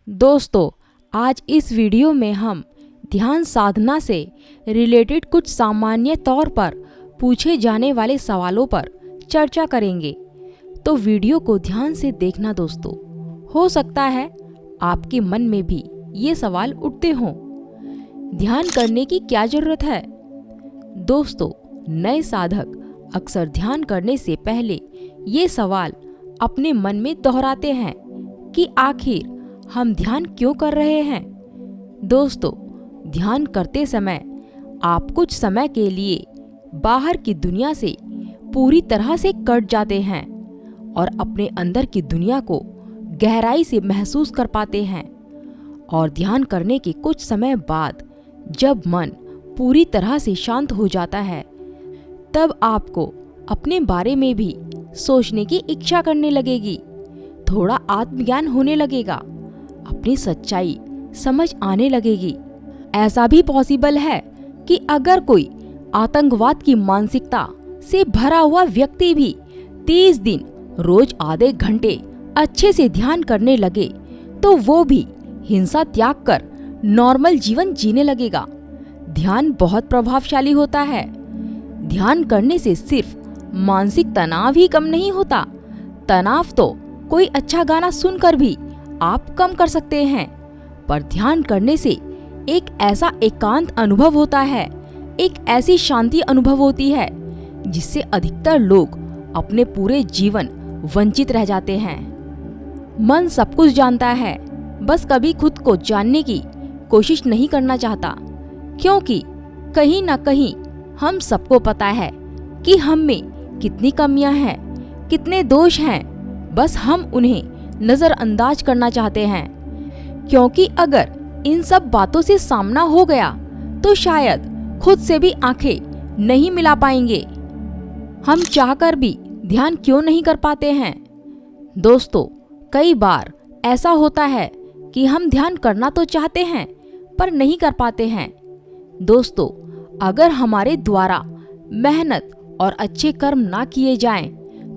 दोस्तों, आज इस वीडियो में हम ध्यान साधना से रिलेटेड कुछ सामान्य तौर पर पूछे जाने वाले सवालों पर चर्चा करेंगे। तो वीडियो को ध्यान से देखना दोस्तों। हो सकता है आपके मन में भी ये सवाल उठते हों। ध्यान करने की क्या जरूरत है? दोस्तों, नए साधक अक्सर ध्यान करने से पहले ये सवाल अपने मन में दोहराते हैं कि आखिर हम ध्यान क्यों कर रहे हैं। दोस्तों, ध्यान करते समय आप कुछ समय के लिए बाहर की दुनिया से पूरी तरह से कट जाते हैं और अपने अंदर की दुनिया को गहराई से महसूस कर पाते हैं। और ध्यान करने के कुछ समय बाद जब मन पूरी तरह से शांत हो जाता है, तब आपको अपने बारे में भी सोचने की इच्छा करने लगेगी। थोड़ा आत्मज्ञान होने लगेगा, अपनी सच्चाई समझ आने लगेगी। ऐसा भी पॉसिबल है कि अगर कोई आतंकवाद की मानसिकता से भरा हुआ व्यक्ति भी 30 दिन रोज आधे घंटे अच्छे से ध्यान करने लगे तो वो भी हिंसा त्याग कर नॉर्मल जीवन जीने लगेगा। ध्यान बहुत प्रभावशाली होता है। ध्यान करने से सिर्फ मानसिक तनाव ही कम नहीं होता, तनाव तो कोई अच्छा गाना सुनकर भी आप कम कर सकते हैं। पर ध्यान करने से एक ऐसा एकांत अनुभव होता है, एक ऐसी शांति अनुभव होती है जिससे अधिकतर लोग अपने पूरे जीवन वंचित रह जाते हैं। मन सब कुछ जानता है, बस कभी खुद को जानने की कोशिश नहीं करना चाहता, क्योंकि कहीं ना कहीं हम सबको पता है कि हम में कितनी कमियां हैं, कितने दोष हैं। बस हम उन्हें नजरअंदाज करना चाहते हैं, क्योंकि अगर इन सब बातों से सामना हो गया तो शायद खुद से भी आंखें नहीं मिला पाएंगे। हम चाहकर भी ध्यान क्यों नहीं कर पाते हैं? दोस्तों, कई बार ऐसा होता है कि हम ध्यान करना तो चाहते हैं पर नहीं कर पाते हैं। दोस्तों, अगर हमारे द्वारा मेहनत और अच्छे कर्म ना किए जाएं,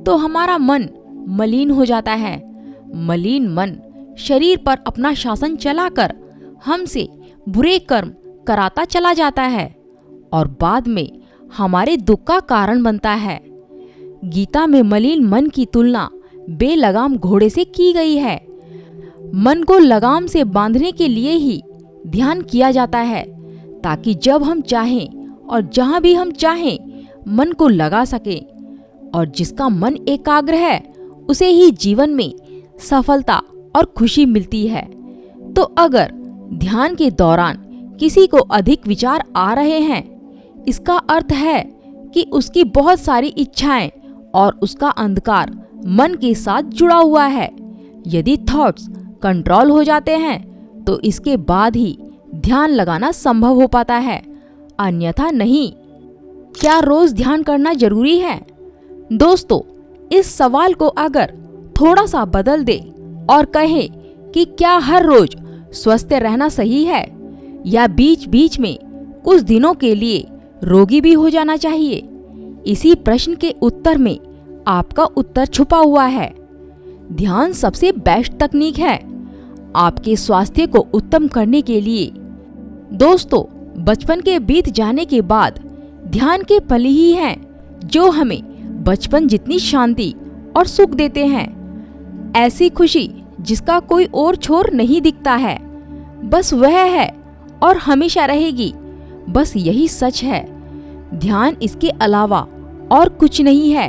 तो हमारा मन मलिन हो जाता है। मलिन मन शरीर पर अपना शासन चलाकर हमसे बुरे कर्म कराता चला जाता है और बाद में हमारे दुख का कारण बनता है। गीता में मलिन मन की तुलना बेलगाम घोड़े से की गई है। मन को लगाम से बांधने के लिए ही ध्यान किया जाता है, ताकि जब हम चाहें और जहां भी हम चाहें मन को लगा सके। और जिसका मन एकाग्र है उसे ही जीवन में सफलता और खुशी मिलती है। तो अगर ध्यान के दौरान किसी को अधिक विचार आ रहे हैं, इसका अर्थ है कि उसकी बहुत सारी इच्छाएं और उसका अंधकार मन के साथ जुड़ा हुआ है। यदि थॉट्स कंट्रोल हो जाते हैं तो इसके बाद ही ध्यान लगाना संभव हो पाता है, अन्यथा नहीं। क्या रोज ध्यान करना जरूरी है? दोस्तों, इस सवाल को अगर थोड़ा सा बदल दे और कहे कि क्या हर रोज स्वस्थ रहना सही है या बीच बीच में कुछ दिनों के लिए रोगी भी हो जाना चाहिए, इसी प्रश्न के उत्तर में आपका उत्तर छुपा हुआ है। ध्यान सबसे बेस्ट तकनीक है आपके स्वास्थ्य को उत्तम करने के लिए। दोस्तों, बचपन के बीत जाने के बाद ध्यान के पल ही हैं जो हमें बचपन जितनी शांति और सुख देते हैं। ऐसी खुशी जिसका कोई और छोर नहीं दिखता है, बस वह है और हमेशा रहेगी। बस यही सच है। ध्यान इसके अलावा और कुछ नहीं है।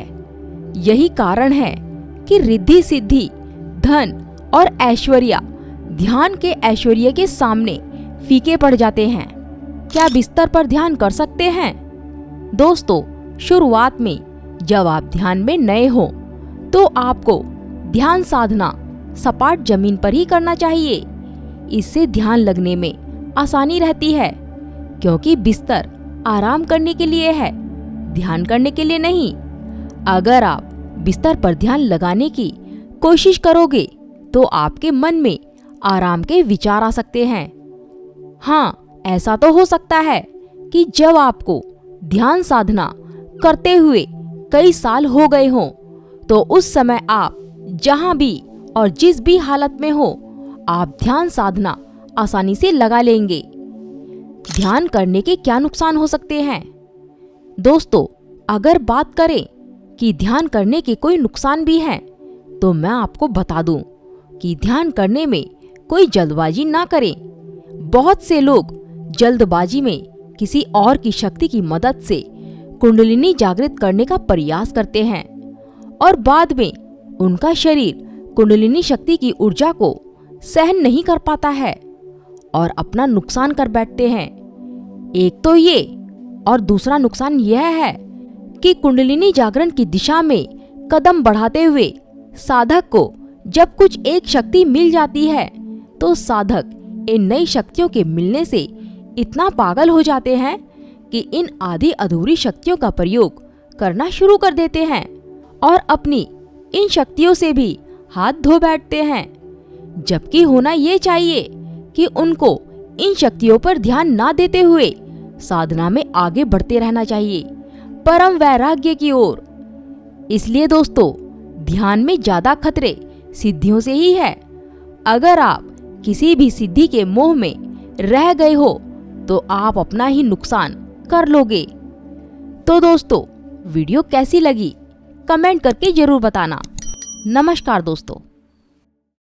यही कारण है कि रिद्धि सिद्धि, धन और ऐश्वर्य ध्यान के ऐश्वर्य के सामने फीके पड़ जाते हैं। क्या बिस्तर पर ध्यान कर सकते हैं? दोस्तों, शुरुआत में जब आप ध्यान में नए हो तो आपको ध्यान साधना सपाट जमीन पर ही करना चाहिए। इससे ध्यान लगने में आसानी रहती है, क्योंकि बिस्तर आराम करने के लिए है, ध्यान करने के लिए नहीं। अगर आप बिस्तर पर ध्यान लगाने की कोशिश करोगे तो आपके मन में आराम के विचार आ सकते हैं। हाँ, ऐसा तो हो सकता है कि जब आपको ध्यान साधना करते हुए कई साल हो गए हों, तो उस समय आप जहां भी और जिस भी हालत में हो, आप ध्यान साधना आसानी से लगा लेंगे। ध्यान करने के क्या नुकसान हो सकते हैं? दोस्तों, अगर बात करें कि ध्यान करने के कोई नुकसान भी हैं, तो मैं आपको बता दूं कि ध्यान करने में कोई जल्दबाजी ना करें। बहुत से लोग जल्दबाजी में किसी और की शक्ति की मदद से कुंडलिनी जागृत करने का प्रयास करते हैं और बाद में उनका शरीर कुंडलिनी शक्ति की ऊर्जा को सहन नहीं कर पाता है और अपना नुकसान कर बैठते हैं। एक तो ये, और दूसरा नुकसान यह है कि कुंडलिनी जागरण की दिशा में कदम बढ़ाते हुए साधक को जब कुछ एक शक्ति मिल जाती है तो साधक इन नई शक्तियों के मिलने से इतना पागल हो जाते हैं कि इन आधी अधूरी शक्तियों का प्रयोग करना शुरू कर देते हैं और अपनी इन शक्तियों से भी हाथ धो बैठते हैं। जबकि होना ये चाहिए कि उनको इन शक्तियों पर ध्यान ना देते हुए साधना में आगे बढ़ते रहना चाहिए, परम वैराग्य की ओर। इसलिए दोस्तों, ध्यान में ज्यादा खतरे सिद्धियों से ही है। अगर आप किसी भी सिद्धि के मोह में रह गए हो तो आप अपना ही नुकसान कर लोगे। तो दोस्तों, वीडियो कैसी लगी कमेंट करके जरूर बताना। नमस्कार दोस्तों।